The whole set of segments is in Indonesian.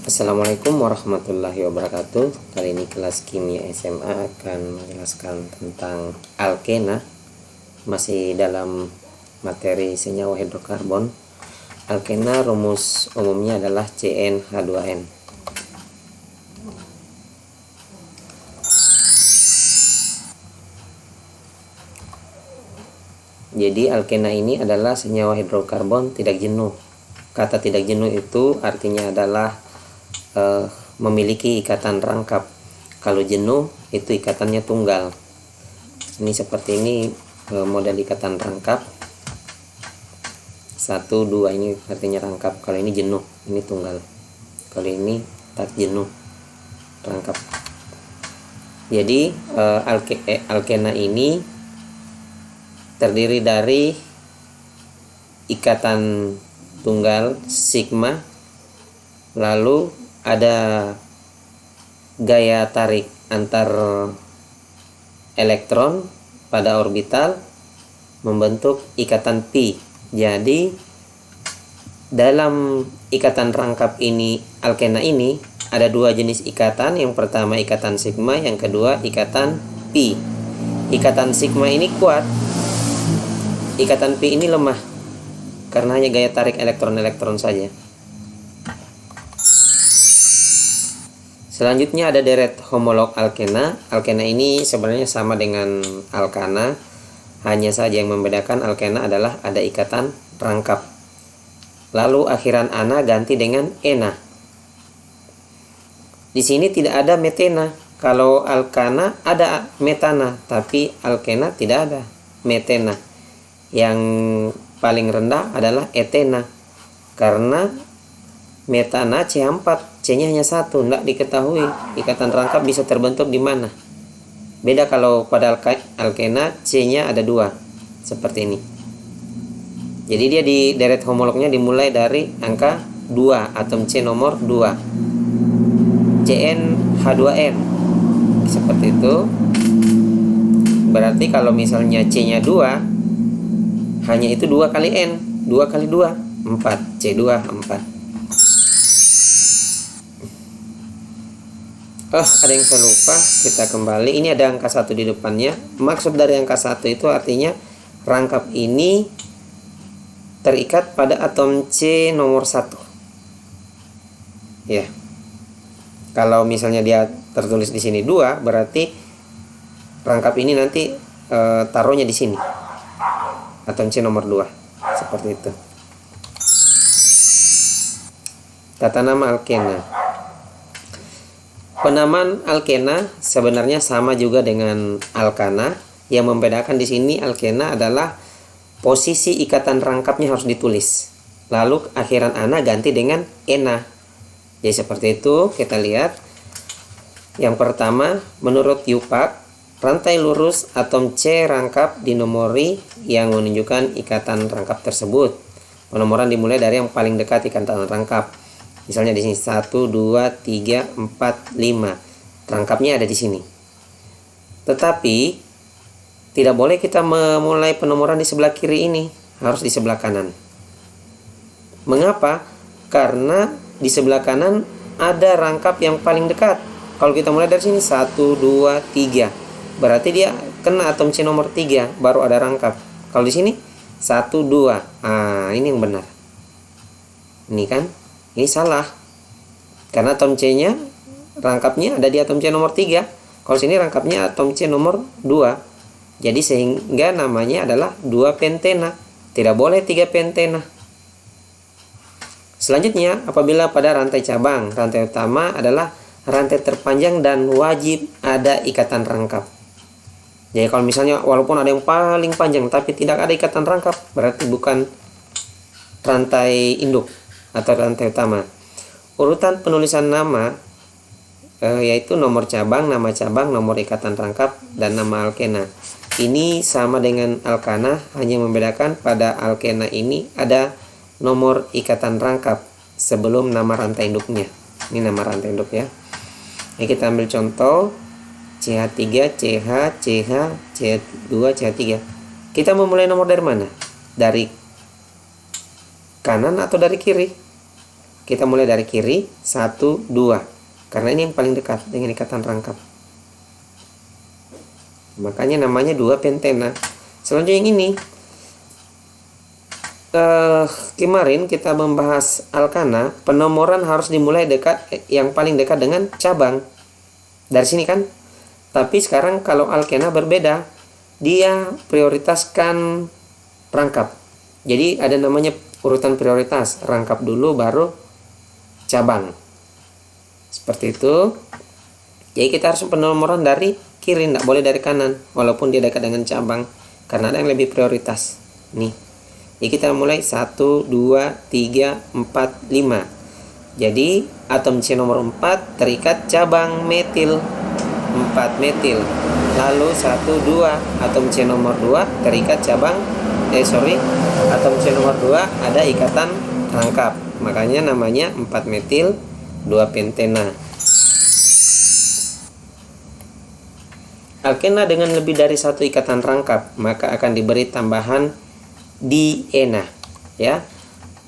Assalamualaikum warahmatullahi wabarakatuh. Kali ini kelas kimia SMA akan menjelaskan tentang alkena. Masih dalam materi senyawa hidrokarbon. Alkena rumus umumnya adalah CnH2n. Jadi alkena ini adalah senyawa hidrokarbon tidak jenuh. Kata tidak jenuh itu artinya adalah memiliki ikatan rangkap. Kalau jenuh itu ikatannya tunggal. Ini seperti ini model ikatan rangkap. 1, 2 ini artinya rangkap. Kalau ini jenuh, ini tunggal. Kalau ini tak jenuh, rangkap. Jadi alkena ini terdiri dari ikatan tunggal sigma, lalu ada gaya tarik antar elektron pada orbital membentuk ikatan pi. Jadi dalam ikatan rangkap ini, alkena ini ada dua jenis ikatan. Yang pertama ikatan sigma, yang kedua ikatan pi. Ikatan sigma ini kuat, ikatan pi ini lemah karena hanya gaya tarik elektron-elektron saja. Selanjutnya ada deret homolog alkena. Alkena ini sebenarnya sama dengan alkana, hanya saja yang membedakan alkena adalah ada ikatan rangkap. Lalu akhiran ana ganti dengan ena. Di sini tidak ada metena. Kalau alkana ada metana, tapi alkena tidak ada metena. Yang paling rendah adalah etena, karena metana C4, C-nya hanya 1, tidak diketahui ikatan rangkap bisa terbentuk di mana. Beda kalau pada alkena C-nya ada 2, seperti ini. Jadi dia di deret homolognya dimulai dari angka 2, atom C nomor 2, CnH2n, seperti itu. Berarti kalau misalnya C-nya 2, hanya itu 2 kali N, 2 kali 2, 4, C2, 4. Ada yang saya lupa, kita kembali. Ini ada angka 1 di depannya. Maksud dari angka 1 itu artinya rangkap ini terikat pada atom C nomor 1. Ya. Kalau misalnya dia tertulis di sini 2, berarti rangkap ini nanti taruhnya di sini. Atom C nomor 2. Seperti itu. Tata nama alkena. Penamaan alkena sebenarnya sama juga dengan alkana. Yang membedakan di sini alkena adalah posisi ikatan rangkapnya harus ditulis. Lalu akhiran ana ganti dengan ena. Jadi seperti itu, kita lihat. Yang pertama, menurut Yupak, rantai lurus atom C rangkap dinomori yang menunjukkan ikatan rangkap tersebut. Penomoran dimulai dari yang paling dekat ikatan rangkap. Misalnya di sini 1, 2, 3, 4, 5. Rangkapnya ada di sini. Tetapi tidak boleh kita memulai penomoran di sebelah kiri ini, harus di sebelah kanan. Mengapa? Karena di sebelah kanan ada rangkap yang paling dekat. Kalau kita mulai dari sini 1, 2, 3. Berarti dia kena atom C nomor 3, baru ada rangkap. Kalau di sini 1, 2. Ini yang benar. Ini kan? Ini salah. Karena atom C-nya rangkapnya ada di atom C nomor 3. Kalau sini rangkapnya atom C nomor 2. Jadi sehingga namanya adalah 2 pentena. Tidak boleh 3 pentena. Selanjutnya, apabila pada rantai cabang, rantai utama adalah rantai terpanjang dan wajib ada ikatan rangkap. Jadi kalau misalnya walaupun ada yang paling panjang tapi tidak ada ikatan rangkap, berarti bukan rantai induk atau rantai utama. Urutan penulisan nama yaitu nomor cabang, nama cabang, nomor ikatan rangkap, dan nama alkena. Ini sama dengan alkana, hanya membedakan pada alkena ini ada nomor ikatan rangkap sebelum nama rantai induknya. Ini nama rantai induk ya. Ini kita ambil contoh CH3, CH, CH, CH2, CH3. Kita memulai nomor dari mana? Dari kanan atau dari kiri? kita mulai dari kiri 1, 2, karena ini yang paling dekat dengan ikatan rangkap, makanya namanya 2 pentena. Selanjutnya yang ini, kemarin kita membahas alkana, penomoran harus dimulai dekat, yang paling dekat dengan cabang dari sini kan. Tapi sekarang kalau alkena berbeda, dia prioritaskan rangkap. Jadi ada namanya urutan prioritas, rangkap dulu baru cabang, seperti itu. Jadi kita harus penomoran dari kiri, tidak boleh dari kanan, walaupun dia dekat dengan cabang, karena ada yang lebih prioritas. Nih, jadi kita mulai 1, 2, 3, 4, 5. Jadi atom C nomor 4 terikat cabang metil 4 metil. Lalu 1, 2, atom C nomor 2 terikat cabang atom C nomor 2 ada ikatan rangkap, makanya namanya 4 metil 2 pentena. Alkena dengan lebih dari satu ikatan rangkap maka akan diberi tambahan diena, ya.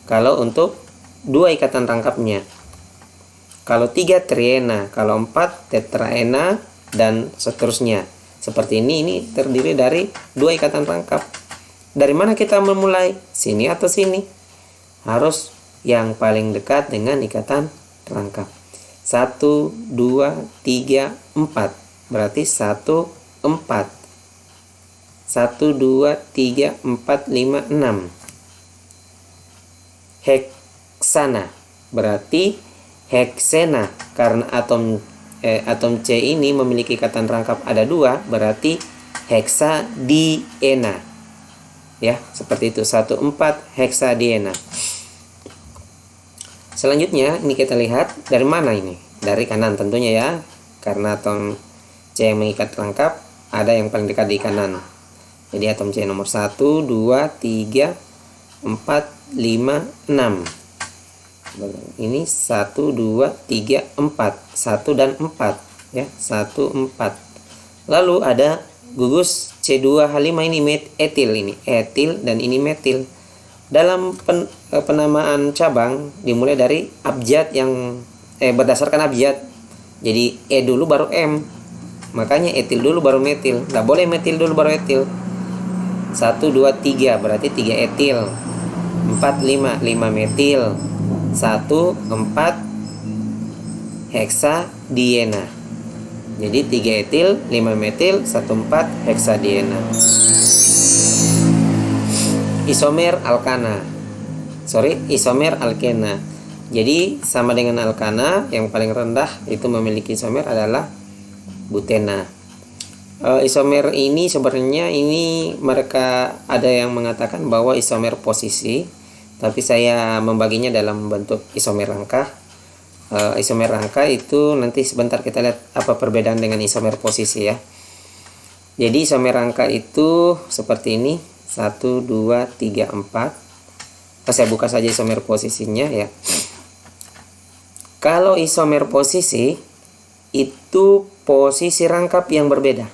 Kalau untuk 2 ikatan rangkapnya, kalau 3 triena, kalau 4 tetraena, dan seterusnya. Seperti ini terdiri dari 2 ikatan rangkap. Dari mana kita memulai? Sini atau sini? Harus yang paling dekat dengan ikatan rangkap. 1, 2, 3, 4. Berarti 1, 4. 1, 2, 3, 4, 5, 6. Heksana. Berarti heksena. Karena atom C ini memiliki ikatan rangkap ada 2. Berarti heksadiena. Ya, seperti itu. 1, 4 heksadiena. Selanjutnya ini kita lihat dari mana ini? Dari kanan tentunya ya. Karena atom C yang mengikat rangkap ada yang paling dekat di kanan. Jadi atom C nomor 1, 2, 3, 4, 5, 6. Ini 1, 2, 3, 4. 1 dan 4 ya. 1, 4. Lalu ada gugus C2H5 ini etil, ini etil dan ini metil. Dalam penamaan cabang dimulai dari abjad yang berdasarkan abjad. Jadi E dulu baru M. Makanya etil dulu baru metil. Nggak boleh metil dulu baru etil. 1, 2, 3 berarti 3 etil. 4, 5 metil. 1, 4 heksadiena. Jadi 3 etil, 5 metil, 1, 4 heksadiena. Isomer alkena. Jadi sama dengan alkana, yang paling rendah itu memiliki isomer adalah butena. Isomer ini sebenarnya mereka ada yang mengatakan bahwa isomer posisi, tapi saya membaginya dalam bentuk isomer rangka. Isomer rangka itu nanti sebentar kita lihat apa perbedaan dengan isomer posisi ya. Jadi isomer rangka itu seperti ini. 1, 2, 3, 4. Saya buka saja isomer posisinya ya. Kalau isomer posisi itu posisi rangkap yang berbeda.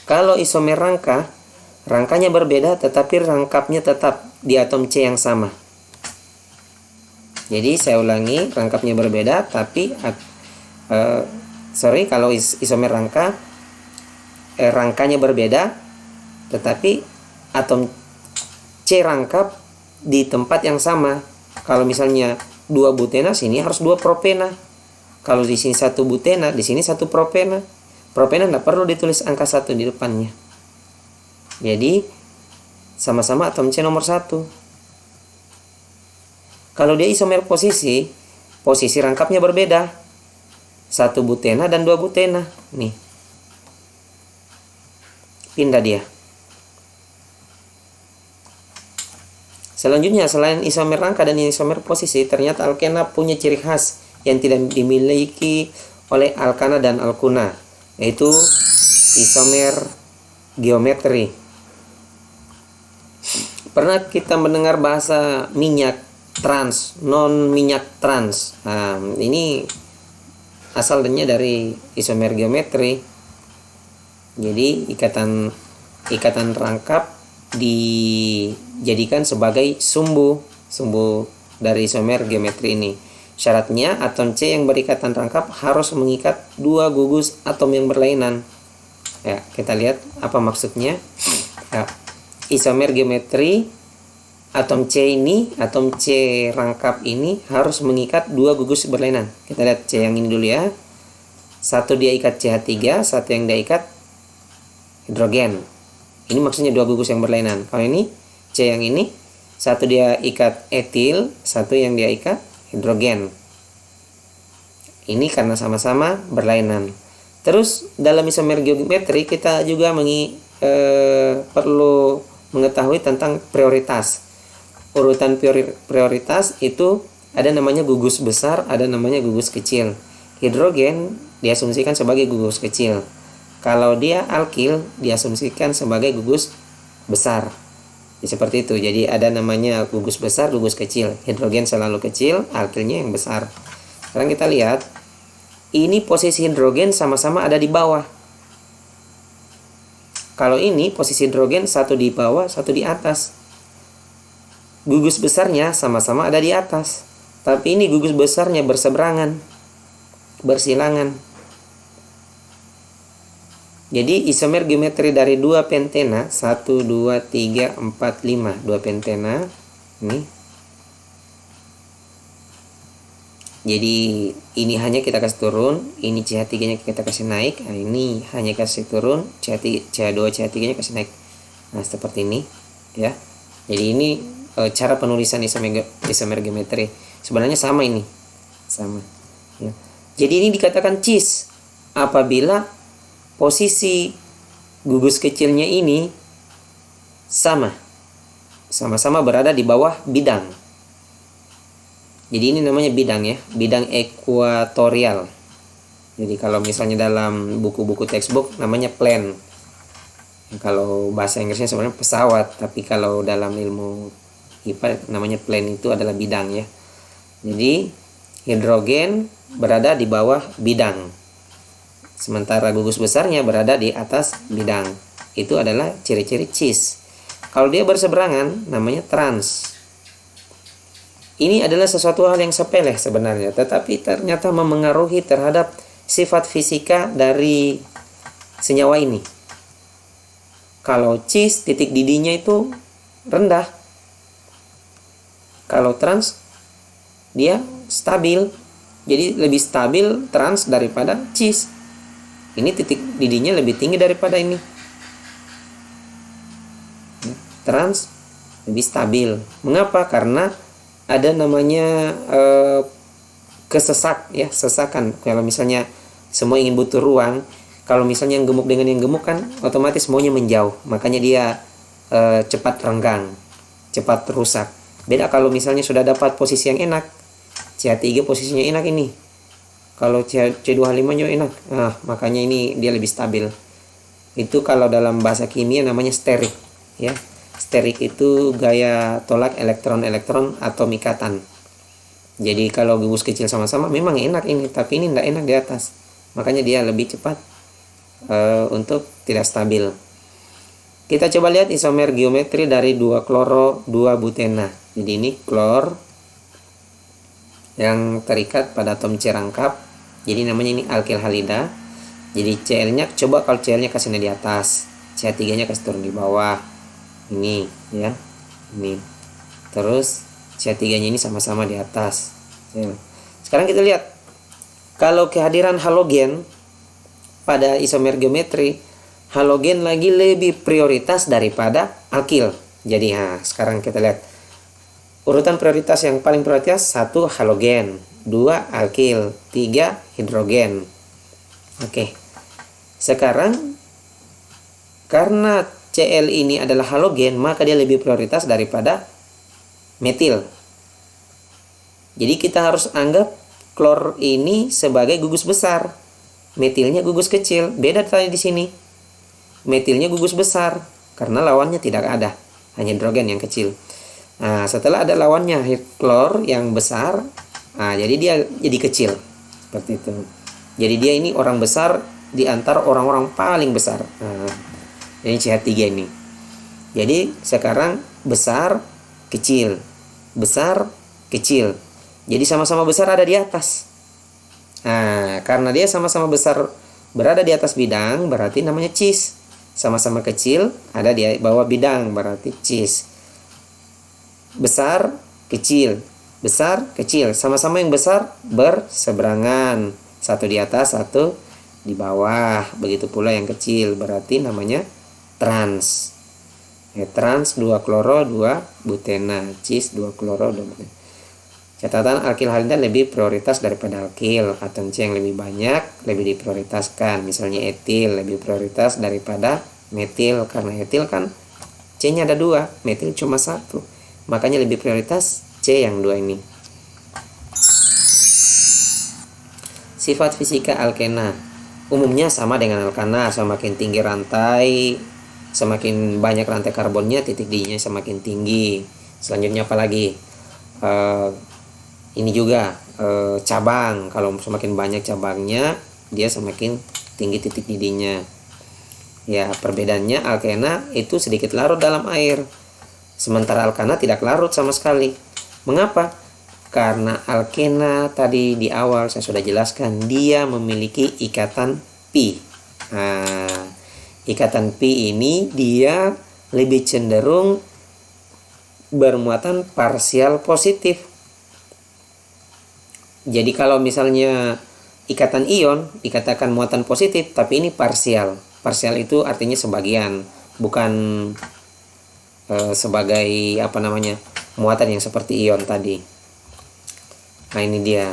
Kalau isomer rangka, rangkanya berbeda tetapi rangkapnya tetap di atom C yang sama. Jadi saya ulangi, rangkapnya berbeda tapi kalau isomer rangka rangkanya berbeda tetapi atom C rangkap di tempat yang sama. Kalau misalnya 2 butena, sini harus 2 propena. Kalau di sini 1 butena, di sini 1 propena. Propena tidak perlu ditulis angka 1 di depannya. Jadi sama-sama atom C nomor 1. Kalau dia isomer posisi rangkapnya berbeda. 1 butena dan 2 butena. Nih. Pindah dia. Selanjutnya, selain isomer rangka dan isomer posisi, ternyata alkena punya ciri khas yang tidak dimiliki oleh alkana dan alkuna, yaitu isomer geometri. Pernah kita mendengar bahasa minyak trans, non minyak trans. Nah, ini asalnya dari isomer geometri. Jadi ikatan rangkap dijadikan sebagai sumbu dari isomer geometri ini. Syaratnya atom C yang berikatan rangkap harus mengikat dua gugus atom yang berlainan. Ya, kita lihat apa maksudnya. Ya, isomer geometri atom C ini, atom C rangkap ini harus mengikat dua gugus berlainan. Kita lihat C yang ini dulu ya. Satu dia ikat CH3, satu yang dia ikat hidrogen. Ini maksudnya dua gugus yang berlainan. Kalau ini C yang ini, satu dia ikat etil, satu yang dia ikat hidrogen. Ini karena sama-sama berlainan. Terus dalam isomer geometri kita juga perlu mengetahui tentang prioritas. Urutan prioritas itu ada namanya gugus besar, ada namanya gugus kecil. Hidrogen diasumsikan sebagai gugus kecil. Kalau dia alkil diasumsikan sebagai gugus besar. Seperti itu. Jadi ada namanya gugus besar, gugus kecil. Hidrogen selalu kecil, alkilnya yang besar. Sekarang kita lihat, ini posisi hidrogen sama-sama ada di bawah. Kalau ini posisi hidrogen satu di bawah, satu di atas. Gugus besarnya sama-sama ada di atas. Tapi ini gugus besarnya berseberangan, bersilangan. Jadi isomer geometri dari dua pentena 1, 2, 3, 4, 5 dua pentena ini. Jadi ini hanya kita kasih turun, ini CH3 nya kita kasih naik. Nah, ini hanya kasih turun, CH2 CH3 nya kasih naik. Nah, seperti ini ya. Jadi ini cara penulisan isomer geometri. Sebenarnya sama ini. Sama ya. Jadi ini dikatakan cis apabila posisi gugus kecilnya ini sama-sama berada di bawah bidang. Jadi ini namanya bidang ya, bidang ekuatorial. Jadi kalau misalnya dalam buku-buku textbook namanya plane. Kalau bahasa Inggrisnya sebenarnya pesawat, tapi kalau dalam ilmu IPA namanya plane, itu adalah bidang ya. Jadi hidrogen berada di bawah bidang, sementara gugus besarnya berada di atas bidang. Itu adalah ciri-ciri cis. Kalau dia berseberangan namanya trans. Ini adalah sesuatu hal yang sepele sebenarnya, tetapi ternyata memengaruhi terhadap sifat fisika dari senyawa ini. Kalau cis, titik didinya itu rendah. Kalau trans, dia stabil. Jadi lebih stabil trans daripada cis. Ini titik didinya lebih tinggi daripada ini. Trans lebih stabil. Mengapa? Karena ada namanya kesesak ya, sesakan. Kalau misalnya semua ingin butuh ruang, kalau misalnya yang gemuk dengan yang gemuk kan otomatis maunya menjauh. Makanya dia cepat renggang, cepat rusak. Beda kalau misalnya sudah dapat posisi yang enak. CH3 posisinya enak ini. Kalau C2H5 juga enak. Nah, makanya ini dia lebih stabil. Itu kalau dalam bahasa kimia namanya sterik ya. Sterik itu gaya tolak elektron-elektron atom ikatan. Jadi kalau gugus kecil sama-sama memang enak ini, tapi ini tidak enak di atas. Makanya dia lebih cepat untuk tidak stabil. Kita coba lihat isomer geometri dari 2 kloro 2 butena. Jadi ini klor yang terikat pada atom C rangkap. Jadi namanya ini alkil halida. Jadi Cl-nya, coba kalau Cl-nya kasihnya di atas, CH3-nya kasih turun di bawah. Ini ya. Ini. Terus CH3-nya ini sama-sama di atas. Sekarang kita lihat kalau kehadiran halogen pada isomer geometri, halogen lagi lebih prioritas daripada alkil. Jadi sekarang kita lihat urutan prioritas yang paling prioritas 1 halogen, 2 alkil, 3 hidrogen. Oke. Sekarang karena Cl ini adalah halogen, maka dia lebih prioritas daripada metil. Jadi kita harus anggap klor ini sebagai gugus besar, metilnya gugus kecil. Beda tadi di sini. Metilnya gugus besar karena lawannya tidak ada, hanya hidrogen yang kecil. Nah, setelah ada lawannya klor yang besar, jadi dia jadi kecil. Seperti itu. Jadi dia ini orang besar di antara orang-orang paling besar. Ini CH3 ini. Jadi sekarang besar, kecil, kecil. Jadi sama-sama besar ada di atas. Nah, karena dia sama-sama besar berada di atas bidang, berarti namanya cis. Sama-sama kecil ada di bawah bidang, berarti cis. Besar, kecil. Besar, kecil. Sama-sama yang besar berseberangan. Satu di atas, satu di bawah. Begitu pula yang kecil, berarti namanya trans. Trans 2-kloro 2-butena, cis 2-kloro 2-butena. Catatan alkil halida lebih prioritas daripada alkil. Atom C yang lebih banyak lebih diprioritaskan. Misalnya etil lebih prioritas daripada metil, karena etil kan C-nya ada 2, metil cuma 1. Makanya lebih prioritas C yang 2 ini. Sifat fisika alkena umumnya sama dengan alkana. Semakin tinggi rantai, semakin banyak rantai karbonnya, titik D-nya semakin tinggi. Selanjutnya apalagi? Ini juga cabang. Kalau semakin banyak cabangnya, dia semakin tinggi titik D-nya. Ya, perbedaannya alkena itu sedikit larut dalam air, sementara alkana tidak larut sama sekali. Mengapa? Karena alkena tadi di awal saya sudah jelaskan, dia memiliki ikatan pi. Nah, ikatan pi ini dia lebih cenderung bermuatan parsial positif. Jadi kalau misalnya ikatan ion dikatakan muatan positif, tapi ini parsial. Parsial itu artinya sebagian, bukan sebagai muatan yang seperti ion tadi. Nah, ini dia.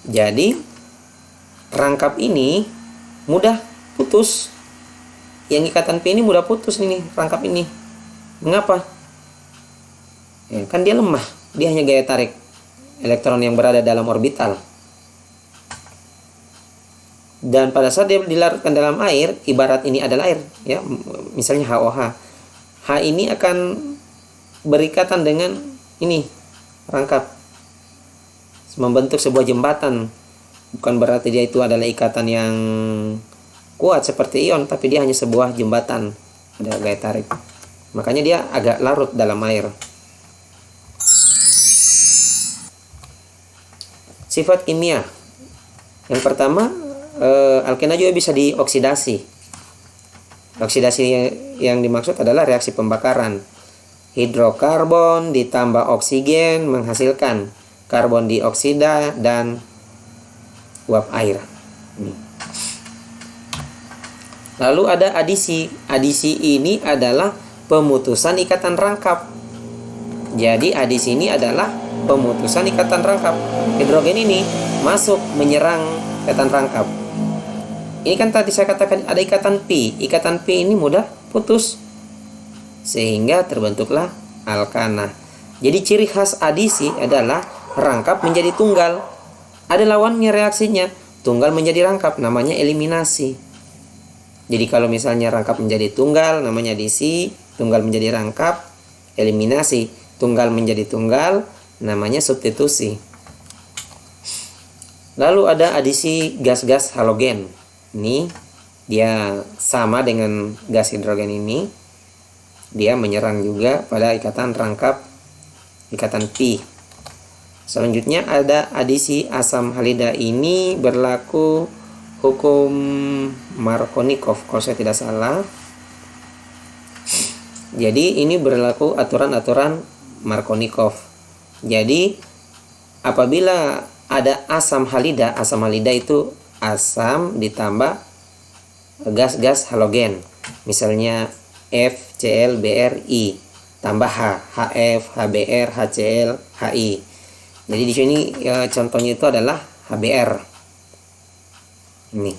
Jadi rangkap ini mudah putus. Yang ikatan P ini mudah putus nih rangkap ini. Mengapa? Ya, kan dia lemah. Dia hanya gaya tarik elektron yang berada dalam orbital. Dan pada saat dia dilarutkan dalam air, ibarat ini adalah air, ya, misalnya HOH. H ini akan berikatan dengan ini rangkap, membentuk sebuah jembatan. Bukan berarti dia itu adalah ikatan yang kuat seperti ion, tapi dia hanya sebuah jembatan, ada gaya tarik. Makanya dia agak larut dalam air. Sifat kimia. Yang pertama, alkena juga bisa dioksidasi. Oksidasi yang dimaksud adalah reaksi pembakaran. Hidrokarbon ditambah oksigen menghasilkan karbon dioksida dan uap air. Lalu ada adisi. Adisi ini adalah pemutusan ikatan rangkap. Jadi adisi ini adalah pemutusan ikatan rangkap. Hidrogen ini masuk menyerang ikatan rangkap. Ini kan tadi saya katakan ada ikatan pi. Ikatan pi ini mudah putus, sehingga terbentuklah alkana. Jadi ciri khas adisi adalah rangkap menjadi tunggal. Ada lawannya reaksinya, tunggal menjadi rangkap, namanya eliminasi. Jadi kalau misalnya rangkap menjadi tunggal, namanya adisi. Tunggal menjadi rangkap, eliminasi. Tunggal menjadi tunggal, namanya substitusi. Lalu ada adisi gas-gas halogen. Ini dia sama dengan gas hidrogen ini. Dia menyerang juga pada ikatan rangkap, ikatan pi. Selanjutnya ada adisi asam halida. Ini berlaku hukum Markovnikov kalau saya tidak salah. Jadi ini berlaku aturan-aturan Markovnikov. Jadi apabila ada asam halida itu asam ditambah gas-gas halogen. Misalnya FCl BrI tambah H, HF, HBr, HCl, HI. Jadi di sini contohnya itu adalah HBr. Ini.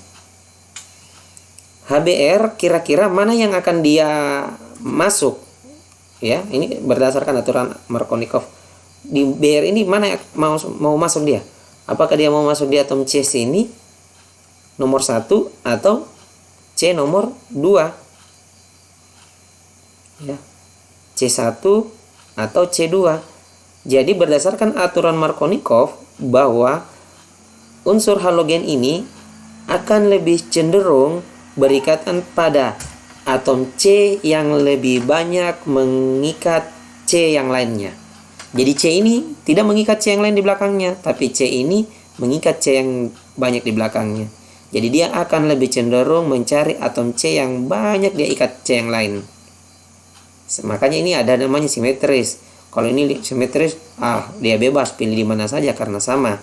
HBr kira-kira mana yang akan dia masuk? Ya, ini berdasarkan aturan Markovnikov. Di Br ini mana yang mau masuk dia? Apakah dia mau masuk di atom C sini nomor 1 atau C nomor 2? Ya. C1 atau C2. Jadi berdasarkan aturan Markovnikov bahwa unsur halogen ini akan lebih cenderung berikatan pada atom C yang lebih banyak mengikat C yang lainnya. Jadi C ini tidak mengikat C yang lain di belakangnya, tapi C ini mengikat C yang banyak di belakangnya. Jadi dia akan lebih cenderung mencari atom C yang banyak dia ikat C yang lain. Makanya ini ada namanya simetris. Kalau ini simetris, dia bebas pilih di mana saja karena sama.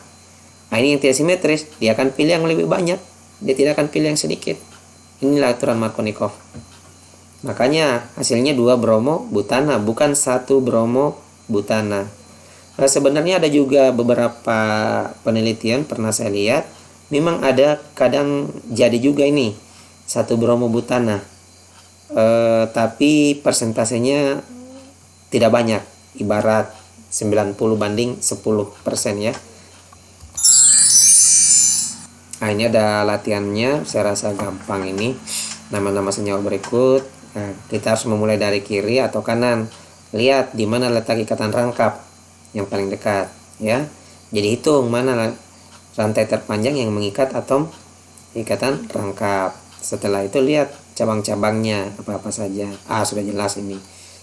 Nah, ini yang tidak simetris, dia akan pilih yang lebih banyak. Dia tidak akan pilih yang sedikit. Inilah aturan Markovnikov. Makanya hasilnya 2 bromo butana, bukan 1 bromo butana. Nah, sebenarnya ada juga beberapa penelitian pernah saya lihat, memang ada kadang jadi juga ini 1 bromo butana, tapi persentasenya tidak banyak, ibarat 90 banding 10% ya. Nah, ini ada latihannya, saya rasa gampang ini. Nama-nama senyawa berikut. Nah, kita harus memulai dari kiri atau kanan. Lihat di mana letak ikatan rangkap yang paling dekat, ya. Jadi hitung mana rantai terpanjang yang mengikat atom ikatan rangkap. Setelah itu lihat cabang-cabangnya apa-apa saja. Sudah jelas ini.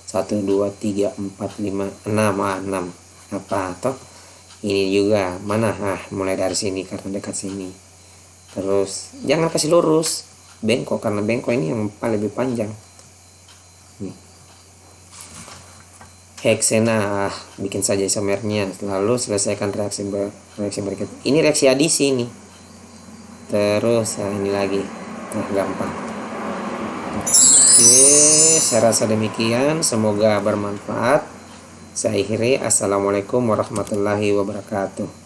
1 2 3 4 5 6. 6. Apa toh? Ini juga mana? Mulai dari sini karena dekat sini. Terus jangan kasih lurus, bengkok, karena bengkok ini yang paling lebih panjang. Heksena, bikin saja isomernya, lalu selesaikan reaksi berikut. Ini reaksi adisi ini. Terus ini lagi, gampang. Oke, saya rasa demikian, semoga bermanfaat. Saya akhiri, assalamualaikum warahmatullahi wabarakatuh.